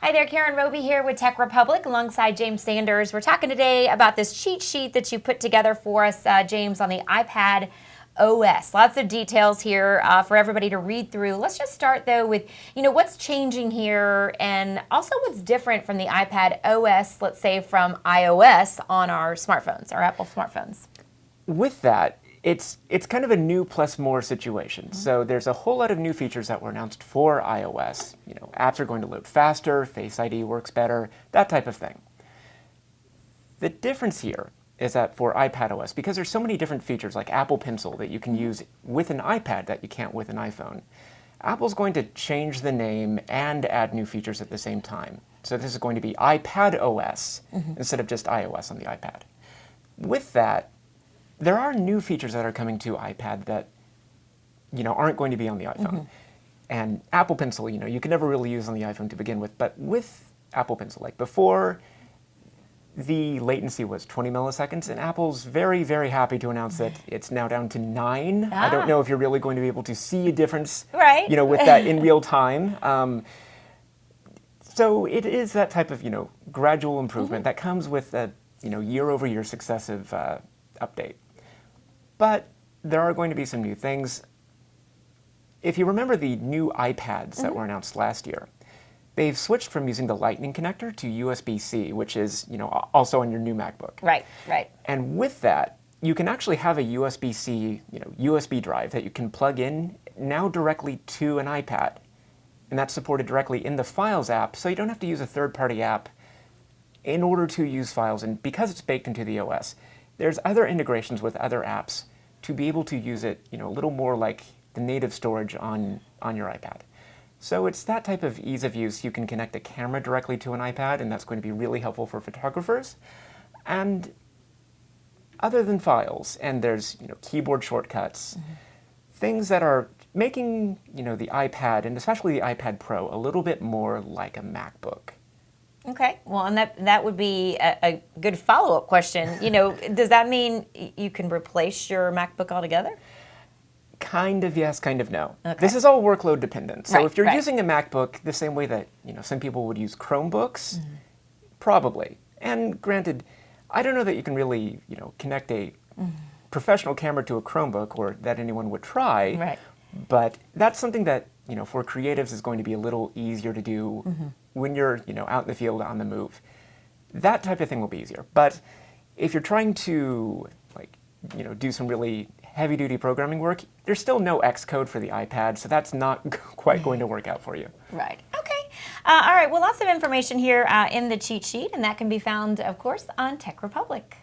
Hi there, Karen Roby here with Tech Republic alongside James Sanders. We're talking today about this cheat sheet that you put together for us, James, on the iPadOS. Lots of details here for everybody to read through. Let's just start though with, what's changing here and also what's different from the iPadOS, let's say from iOS on our smartphones, our Apple smartphones. With that, it's kind of a new plus more situation. Mm-hmm. So there's a whole lot of new features that were announced for iOS. Apps are going to load faster, Face ID works better, that type of thing. The difference here is that for iPadOS, because there's so many different features like Apple Pencil that you can use with an iPad that you can't with an iPhone, Apple's going to change the name and add new features at the same time. So this is going to be iPadOS instead of just iOS on the iPad. With that, there are new features that are coming to iPad that, aren't going to be on the iPhone. And Apple Pencil, you can never really use on the iPhone to begin with. But with Apple Pencil, like before, the latency was 20 milliseconds, and Apple's very, very happy to announce that it's now down to 9. I don't know if you're really going to be able to see a difference, right, with that in real time. So it is that type of, gradual improvement that comes with a, year-over-year successive update. But there are going to be some new things. If you remember the new iPads that were announced last year, they've switched from using the Lightning connector to USB-C, which is, also on your new MacBook. Right, right. And with that, you can actually have a USB-C, USB drive that you can plug in now directly to an iPad. And that's supported directly in the Files app, so you don't have to use a third-party app in order to use Files. And because it's baked into the OS, there's other integrations with other apps to be able to use it, a little more like the native storage on your iPad. So it's that type of ease of use. You can connect a camera directly to an iPad, and that's going to be really helpful for photographers. And other than Files, and there's keyboard shortcuts, things that are making the iPad, and especially the iPad Pro, a little bit more like a MacBook. Okay, well, and that would be a good follow-up question. Does that mean you can replace your MacBook altogether? Kind of yes, kind of no. Okay. This is all workload dependent. So right, if you're right. using a MacBook the same way that some people would use Chromebooks, probably. And granted, I don't know that you can really connect a professional camera to a Chromebook, or that anyone would try. Right. But that's something that for creatives is going to be a little easier to do when you're out in the field on the move. That type of thing will be easier. But if you're trying to do some really heavy-duty programming work, there's still no Xcode for the iPad, so that's not quite going to work out for you. Right. Okay. All right. Well, lots of information here in the cheat sheet, and that can be found, of course, on Tech Republic.